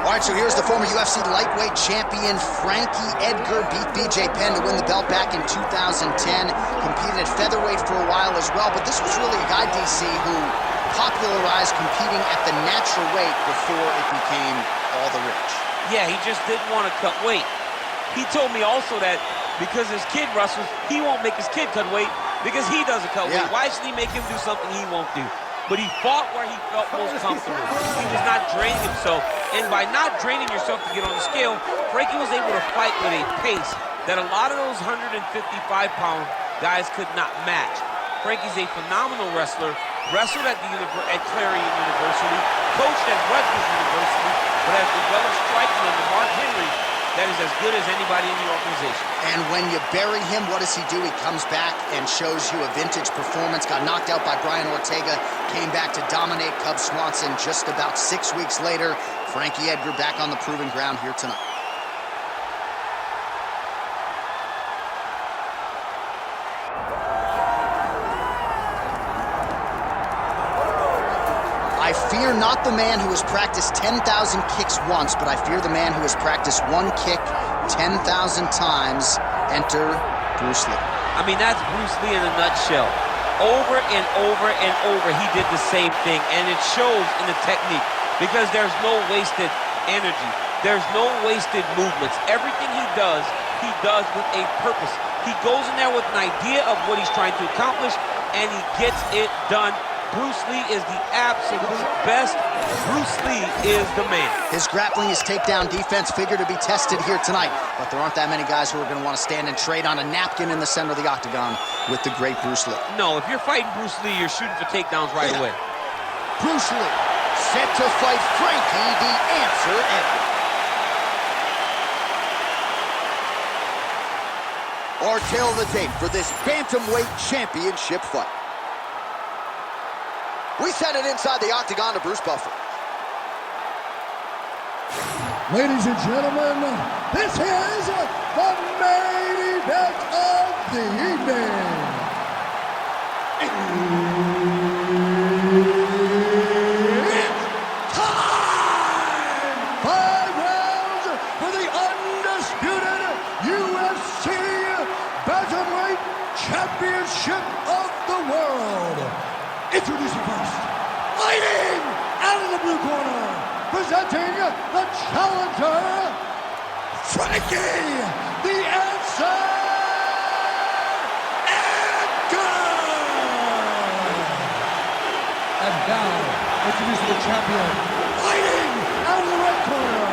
All right, so here's the former UFC lightweight champion Frankie Edgar beat BJ Penn to win the belt back in 2010. Competed at featherweight for a while as well, but this was really a guy, DC, who popularized competing at the natural weight before it became all the rage. Yeah, he just didn't want to cut weight. He told me also that because his kid wrestles, he won't make his kid cut weight because he doesn't cut weight. Why should he make him do something he won't do? But he fought where he felt most comfortable. He was not draining himself. And by not draining yourself to get on the scale, Frankie was able to fight with a pace that a lot of those 155-pound guys could not match. Frankie's a phenomenal wrestler, wrestled at Clarion University, coached at Rutgers University, but has developed striking under Mark Henry that is as good as anybody in the organization. And when you bury him, what does he do? He comes back and shows you a vintage performance. Got knocked out by Brian Ortega, came back to dominate Cub Swanson just about 6 weeks later. Frankie Edgar back on the proving ground here tonight. I fear not the man who has practiced 10,000 kicks once, but I fear the man who has practiced one kick 10,000 times. Enter Bruce Lee. I mean, that's Bruce Lee in a nutshell. Over and over and over, he did the same thing, and it shows in the technique because there's no wasted energy. There's no wasted movements. Everything he does with a purpose. He goes in there with an idea of what he's trying to accomplish, and he gets it done. Bruce Lee is the absolute best. Bruce Lee is the man. His grappling, his takedown defense figure to be tested here tonight, but there aren't that many guys who are going to want to stand and trade on a napkin in the center of the octagon with the great Bruce Lee. No, if you're fighting Bruce Lee, you're shooting for takedowns right away. Bruce Lee, set to fight Frankie the Answer Edgar. Our tale of the tape for this bantamweight championship fight. We send it inside the octagon to Bruce Buffer. Ladies and gentlemen, this is the main event of the evening. It's time! 5 rounds for the undisputed UFC Bantamweight Championship of the world. Introducing first, fighting out of the blue corner, presenting the challenger, Frankie the Answer Edgar! And now, introducing the champion, fighting out of the red corner,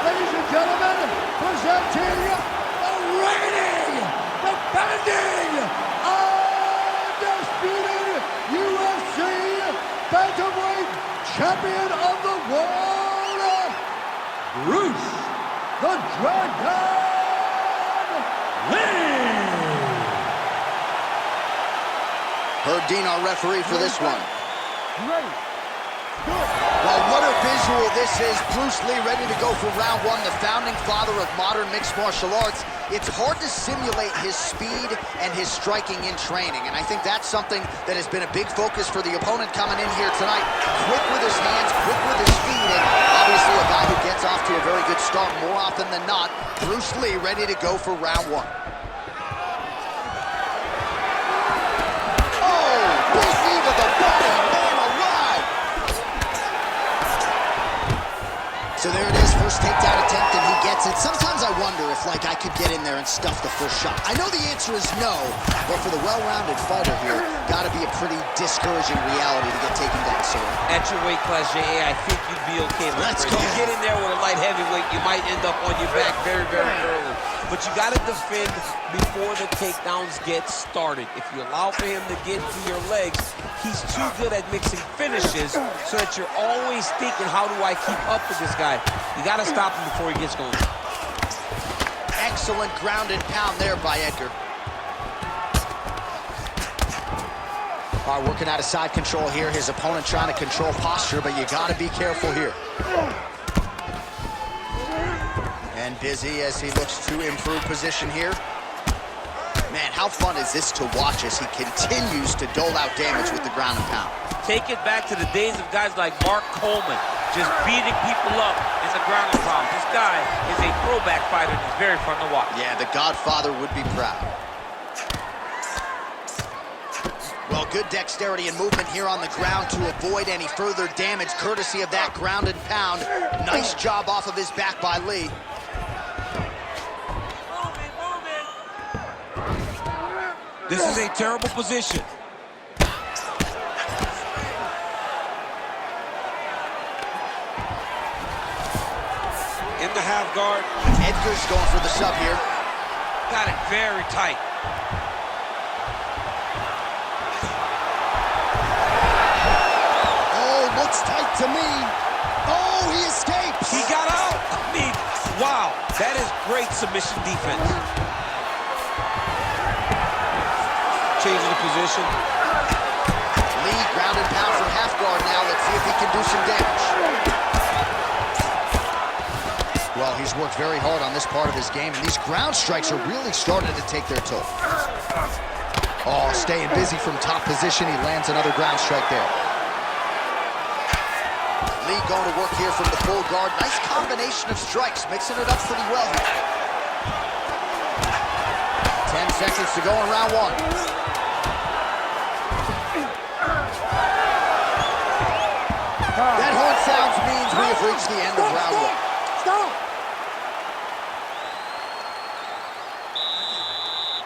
ladies and gentlemen, presenting the reigning, defending, undisputed UFC Bantamweight Champion of the World, Bruce the Dragon Lee. Herb Dean, our referee for this one. Ready. Well, what a visual this is. Bruce Lee ready to go for round one, the founding father of modern mixed martial arts. It's hard to simulate his speed and his striking in training, and I think that's something that has been a big focus for the opponent coming in here tonight. Quick with his hands, quick with his feet, and obviously a guy who gets off to a very good start more often than not. Bruce Lee ready to go for round one. Oh, big knee to the body, man alive! So there it is, first takedown attempt, and he gets it. Sometimes I wonder if, like, I could get in there and stuff the first shot. I know the answer is no, but for the well-rounded fighter here, gotta be a pretty discouraging reality to get taken down so early. At your weight class, J.A., I think you'd be okay with Let's it. go. You get in there with a light heavyweight, you might end up on your back very, very early. But you got to defend before the takedowns get started. If you allow for him to get to your legs, he's too good at mixing finishes so that you're always thinking, how do I keep up with this guy? You got to stop him before he gets going. Excellent ground and pound there by Edgar. All right, working out of side control here. His opponent trying to control posture, but you got to be careful here. And busy as he looks to improve position here. Man, how fun is this to watch as he continues to dole out damage with the ground and pound? Take it back to the days of guys like Mark Coleman, just beating people up in the ground and pound. This guy is a throwback fighter and it's very fun to watch. Yeah, the Godfather would be proud. Well, good dexterity and movement here on the ground to avoid any further damage, courtesy of that ground and pound. Nice job off of his back by Lee. This is a terrible position. In the half guard. Edgar's going for the sub here. Got it very tight. Oh, looks tight to me. Oh, he escapes. He got out. I mean, wow. That is great submission defense. Changing the position. Lee ground and pound from half guard now. Let's see if he can do some damage. Well, he's worked very hard on this part of his game, and these ground strikes are really starting to take their toll. Oh, staying busy from top position. He lands another ground strike there. Lee going to work here from the full guard. Nice combination of strikes, mixing it up pretty well here. 10 seconds to go in round one. That horn sounds means we have reached the end of round one. Stop!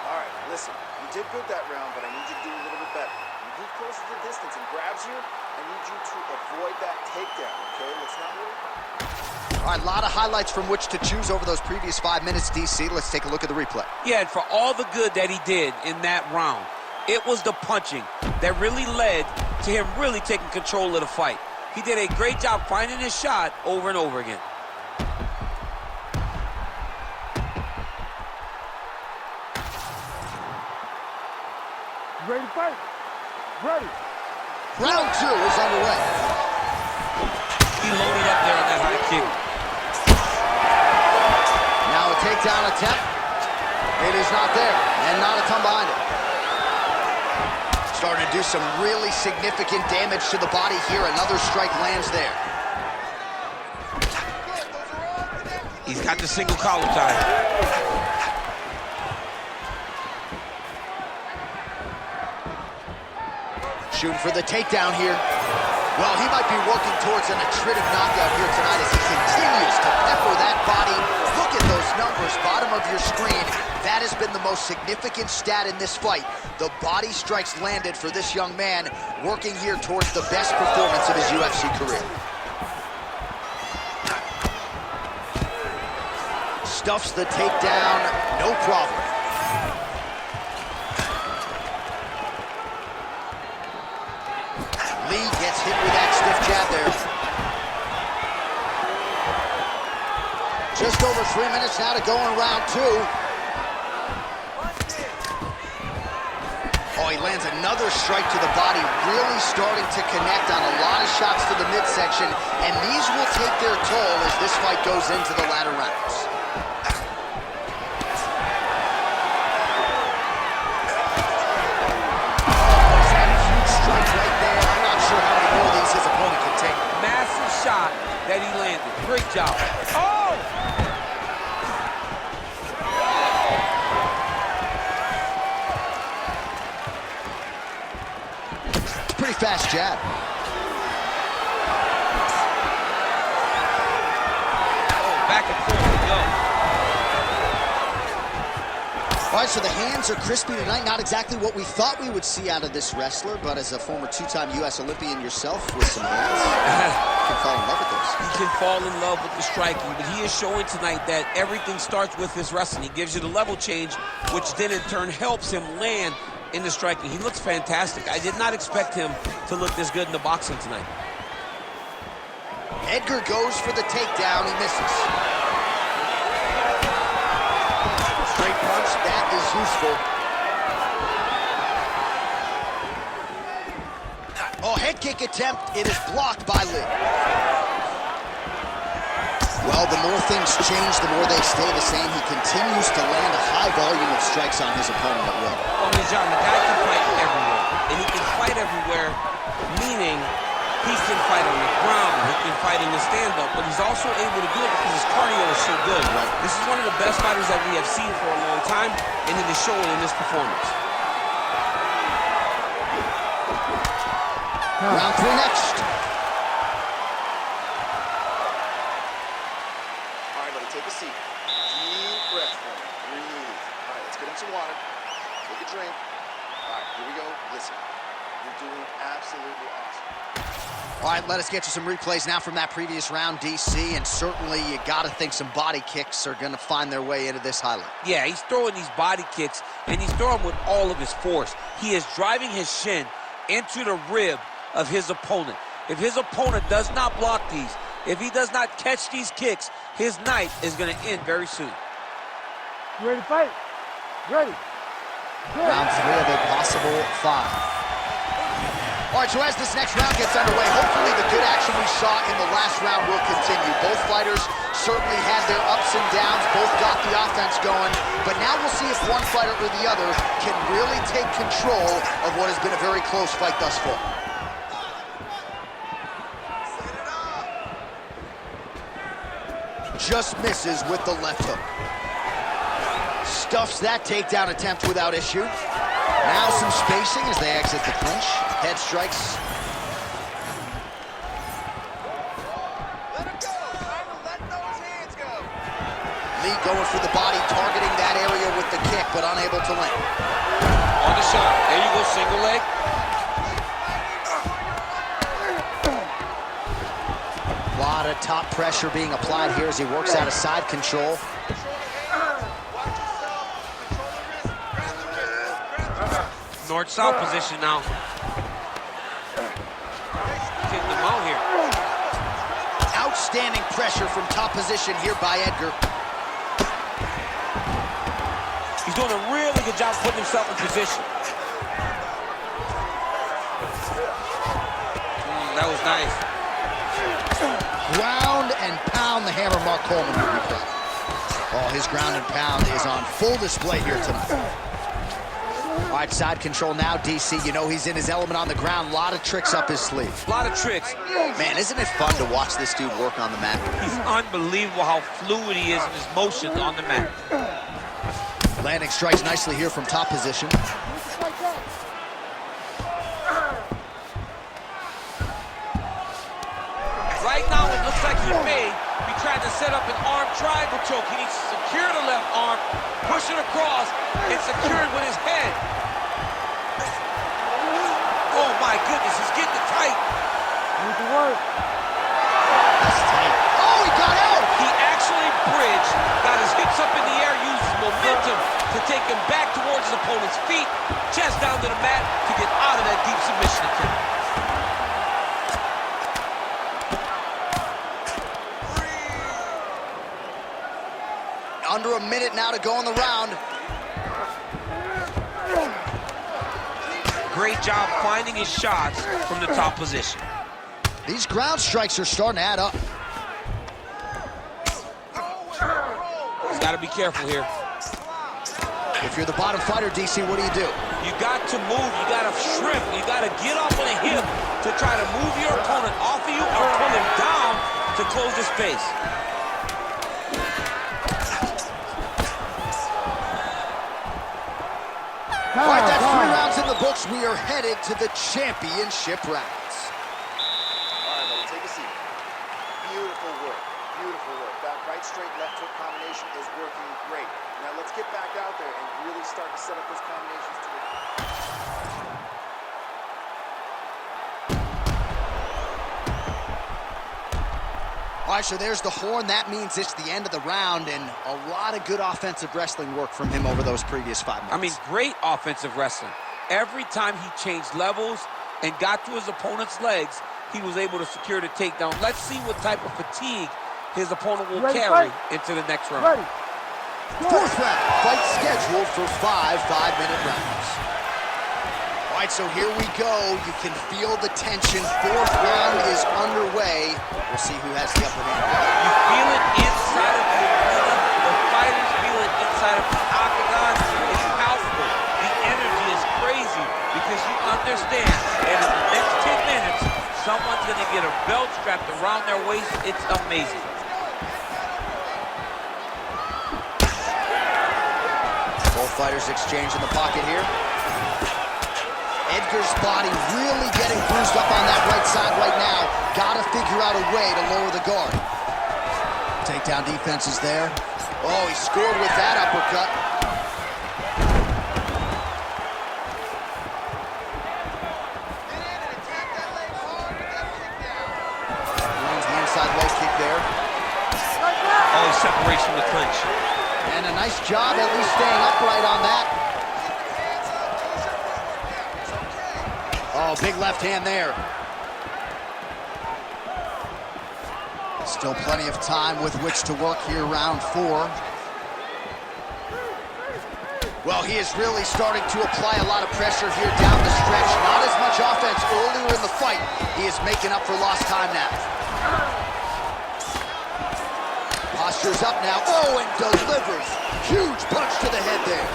All right, listen, you did good that round, but I need you to do a little bit better. When he closes the distance and grabs you, I need you to avoid that takedown, okay? Let's not really... All right, a lot of highlights from which to choose over those previous 5 minutes, DC. Let's take a look at the replay. Yeah, and for all the good that he did in that round, it was the punching that really led to him really taking control of the fight. He did a great job finding his shot over and over again. Ready to fight? Ready. Round two is underway. He loaded up there on that high kick. Now a takedown attempt. It is not there, and not a ton behind it. Starting to do some really significant damage to the body here. Another strike lands there. He's got the single collar tie. Shooting for the takedown here. Well, he might be working towards an attritive knockout here tonight as he continues to pepper that body. Look at those numbers, bottom of your screen. That has been the most significant stat in this fight. The body strikes landed for this young man, working here towards the best performance of his UFC career. Stuffs the takedown, no problem. Lee gets hit with that stiff jab there. Just over 3 minutes now to go in round two. Oh, he lands another strike to the body, really starting to connect on a lot of shots to the midsection, and these will take their toll as this fight goes into the latter rounds. Shot that he landed. Great job. Oh! Pretty fast jab. Oh, back and forth we go. All right, so the hands are crispy tonight. Not exactly what we thought we would see out of this wrestler, but as a former two-time U.S. Olympian yourself with some hands, you can fall in love with those. He can fall in love with the striking, but he is showing tonight that everything starts with his wrestling. He gives you the level change, which then in turn helps him land in the striking. He looks fantastic. I did not expect him to look this good in the boxing tonight. Edgar goes for the takedown. He misses. Straight punch, that is useful. Oh, head kick attempt. It is blocked by Lee. Well, the more things change, the more they stay the same. He continues to land a high volume of strikes on his opponent at will. Well, John, the guy can fight everywhere. And he can fight everywhere, meaning He can fight on the ground, he can fight in the stand-up, but he's also able to do it because his cardio is so good. Right? This is one of the best fighters that we have seen for a long time, and it is showing in this performance. Round 3 next. All right, buddy, take a seat. Deep breath. Breathe. All right, let's get him some water. Take a drink. All right, here we go. Listen, you're doing absolutely awesome. All right, let us get you some replays now from that previous round, DC, and certainly you got to think some body kicks are going to find their way into this highlight. Yeah, he's throwing these body kicks, and he's throwing with all of his force. He is driving his shin into the rib of his opponent. If his opponent does not block these, if he does not catch these kicks, his night is going to end very soon. You ready to fight? Ready. Good. Round 3 of a possible 5. All right, so as this next round gets underway, hopefully the good action we saw in the last round will continue. Both fighters certainly had their ups and downs, both got the offense going, but now we'll see if one fighter or the other can really take control of what has been a very close fight thus far. Just misses with the left hook. Stuffs that takedown attempt without issue. Now some spacing as they exit the clinch. Head strikes. Let him go. Let those hands go. Lee going for the body, targeting that area with the kick, but unable to land. On the shot. There you go, single leg. A lot of top pressure being applied here as he works out of side control. North-south position now. Taking them out here. Outstanding pressure from top position here by Edgar. He's doing a really good job putting himself in position. That was nice. Ground and pound, the hammer Mark Coleman would be proud. Oh, his ground and pound is on full display here tonight. All right, side control now, DC. You know he's in his element on the ground. A lot of tricks up his sleeve. A lot of tricks. Man, isn't it fun to watch this dude work on the mat? He's unbelievable how fluid he is in his motion on the mat. Landing strikes nicely here from top position. Right now, it looks like he may be trying to set up an arm triangle choke. He needs to secure the left arm, push it across, and secure it with his head. Oh my goodness, he's getting it tight. Need to work. That's tight. Oh, he got out! He actually bridged, got his hips up in the air, used his momentum to take him back towards his opponent's feet, chest down to the mat to get out of that deep submission attempt. Under a minute now to go in the round. Great job finding his shots from the top position. These ground strikes are starting to add up. He's got to be careful here. If you're the bottom fighter, DC, what do? You got to move, you got to shrimp, you got to get off on a hip to try to move your opponent off of you or pull him down to close the space. All right, that's 3 rounds in the books. We are headed to the championship rounds. All right, buddy, take a seat. Beautiful work. Beautiful work. That right straight left hook combination is working great. Now let's get back out there and really start to set up those combinations to it. All right, so there's the horn. That means it's the end of the round, and a lot of good offensive wrestling work from him over those previous 5 minutes. I mean, great offensive wrestling. Every time he changed levels and got to his opponent's legs, he was able to secure the takedown. Let's see what type of fatigue his opponent will carry into the next round. Ready. 4th round, fight scheduled for 5 5-minute rounds. All right, so here we go. You can feel the tension. 4th round is underway. We'll see who has the upper hand. You feel it inside of the arena. The fighters feel it inside of the octagon. It's palpable. The energy is crazy because you understand that in the next 10 minutes, someone's going to waist, it's amazing. Both fighters exchange in the pocket here. Edgar's body really getting bruised up on that right side right now. Gotta figure out a way to lower the guard. Takedown defense is there. Oh, he scored with that uppercut. Lands the inside low kick there. Oh, he separates from the clinch. And a nice job at least staying upright on that. Oh, big left hand there. Still plenty of time with which to work here, round 4. Well, he is really starting to apply a lot of pressure here down the stretch. Not as much offense earlier in the fight. He is making up for lost time now. Posture's up now. Oh, and delivers. Huge punch to the head there.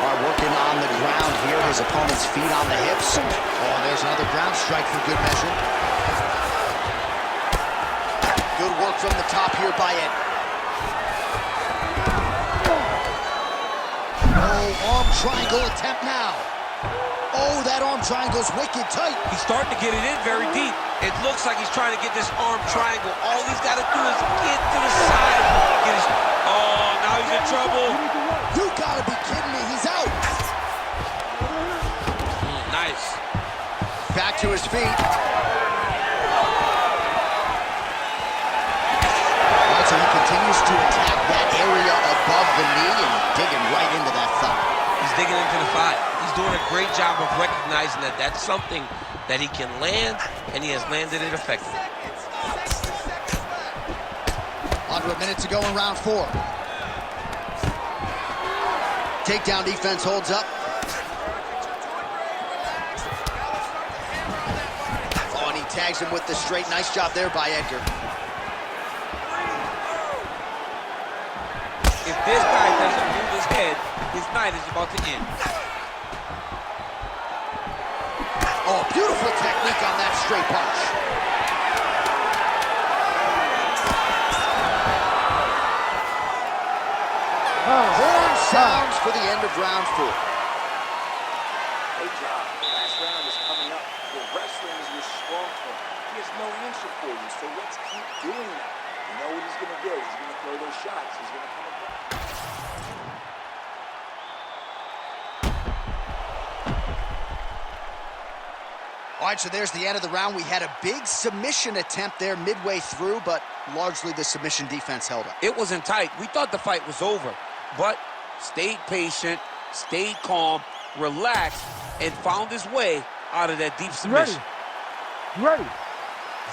Are working on the ground here. His opponent's feet on the hips. Oh, and there's another ground strike for good measure. Good work from the top here by Ed. Oh, arm triangle attempt now. Oh, that arm triangle's wicked tight. He's starting to get it in very deep. It looks like he's trying to get this arm triangle. All he's got to do is get to the side. Get his... Oh, now he's in trouble. You gotta be kidding me. He's out. Nice. Back to his feet. So he continues to attack that area above the knee and digging right into that thigh. He's digging into the thigh. He's doing a great job of recognizing that that's something that he can land, and he has landed it effectively. Under a minute to go in round 4. Takedown defense holds up. Oh, and he tags him with the straight. Nice job there by Edgar. If this guy doesn't move his head, his night is about to end. Oh, beautiful technique on that straight punch. Horn sounds for the end of round 4. Great job. Last round is coming up. Your wrestling is your strong point. He has no answer for you, so let's keep doing that. You know what he's going to do. He's going to throw those shots. He's going to come across. All right, so there's the end of the round. We had a big submission attempt there midway through, but largely the submission defense held up. It wasn't tight. We thought the fight was over, but stayed patient, stayed calm, relaxed, and found his way out of that deep submission. Ready.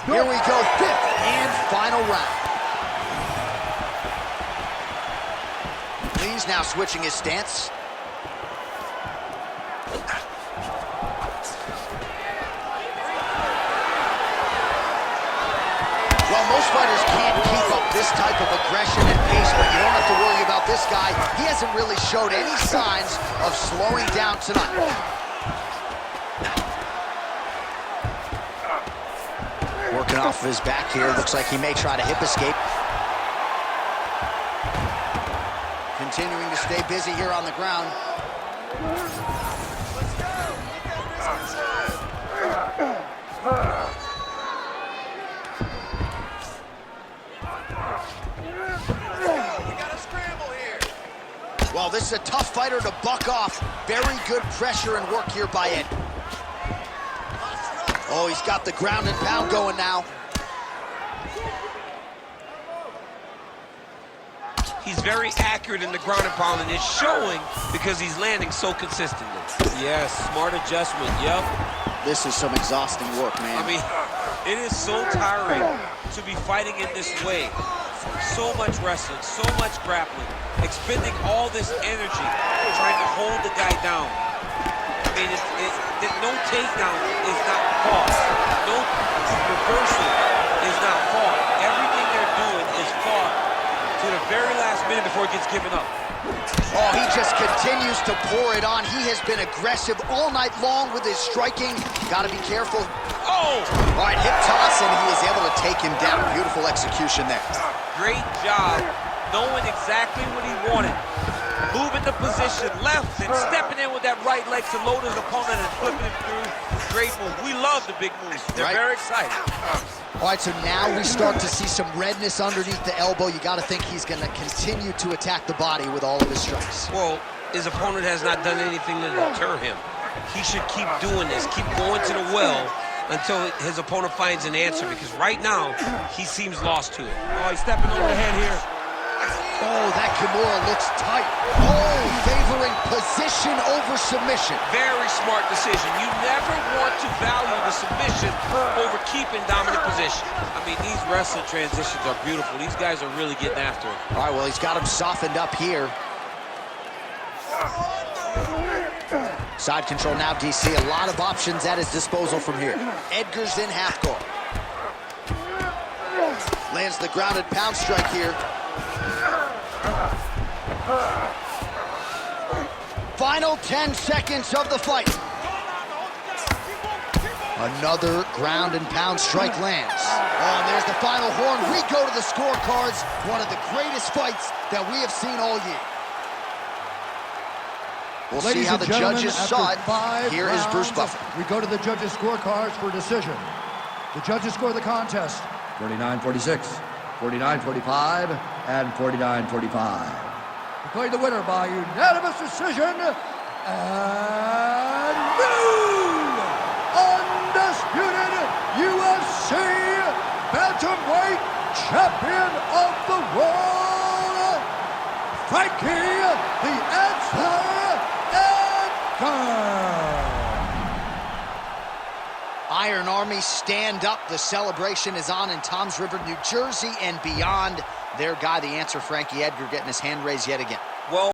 Here we go, 5th and final round. Lee's now switching his stance. Well, most fighters can't keep up this type of aggression and pace, but you don't have to worry about this guy. He hasn't really showed any signs of slowing down tonight. Working off of his back here. Looks like he may try to hip escape. Continuing to stay busy here on the ground. Well, this is a tough fighter to buck off. Very good pressure and work here by Ed. Oh, he's got the ground and pound going now. He's very accurate in the ground and pound, and it's showing because he's landing so consistently. Yes, smart adjustment, yep. This is some exhausting work, man. I mean, it is so tiring to be fighting in this way. So much wrestling, so much grappling, expending all this energy trying to hold the guy down. I mean, no takedown is not fought. No reversal is not fought. Everything they're doing is fought to the very last minute before he gets given up. Oh, he just continues to pour it on. He has been aggressive all night long with his striking. Got to be careful. Oh! All right, hip toss, and he is able to take him down. Beautiful execution there. Great job knowing exactly what he wanted. Moving the position left and stepping in with that right leg to load his opponent and flipping him through. Great move. We love the big moves. They're very excited. All right, so now we start to see some redness underneath the elbow. You got to think he's going to continue to attack the body with all of his strikes. Well, his opponent has not done anything to deter him. He should keep doing this, keep going to the well until his opponent finds an answer, because right now, he seems lost to it. Oh, he's stepping over the head here. Oh, that Kimura looks tight. Oh, favoring position over submission. Very smart decision. You never want to value the submission over keeping dominant position. I mean, these wrestling transitions are beautiful. These guys are really getting after it. All right, well, he's got him softened up here. Side control now, DC. A lot of options at his disposal from here. Edgar's in half guard. Lands the grounded pound strike here. Final 10 seconds of the fight. Another ground and pound strike lands. Oh, and there's the final horn. We go to the scorecards. One of the greatest fights that we have seen all year. We'll see how the judges saw it. Here is Bruce Buffer. We go to the judges' scorecards for decision. The judges score the contest 49-46, 49-45, and 49-45. Declaring the winner by unanimous decision, and new undisputed UFC bantamweight champion of the world, Frankie the Edgar. Iron Army, stand up. The celebration is on in Toms River, New Jersey, and beyond. Their guy, the answer, Frankie Edgar, getting his hand raised yet again. Well,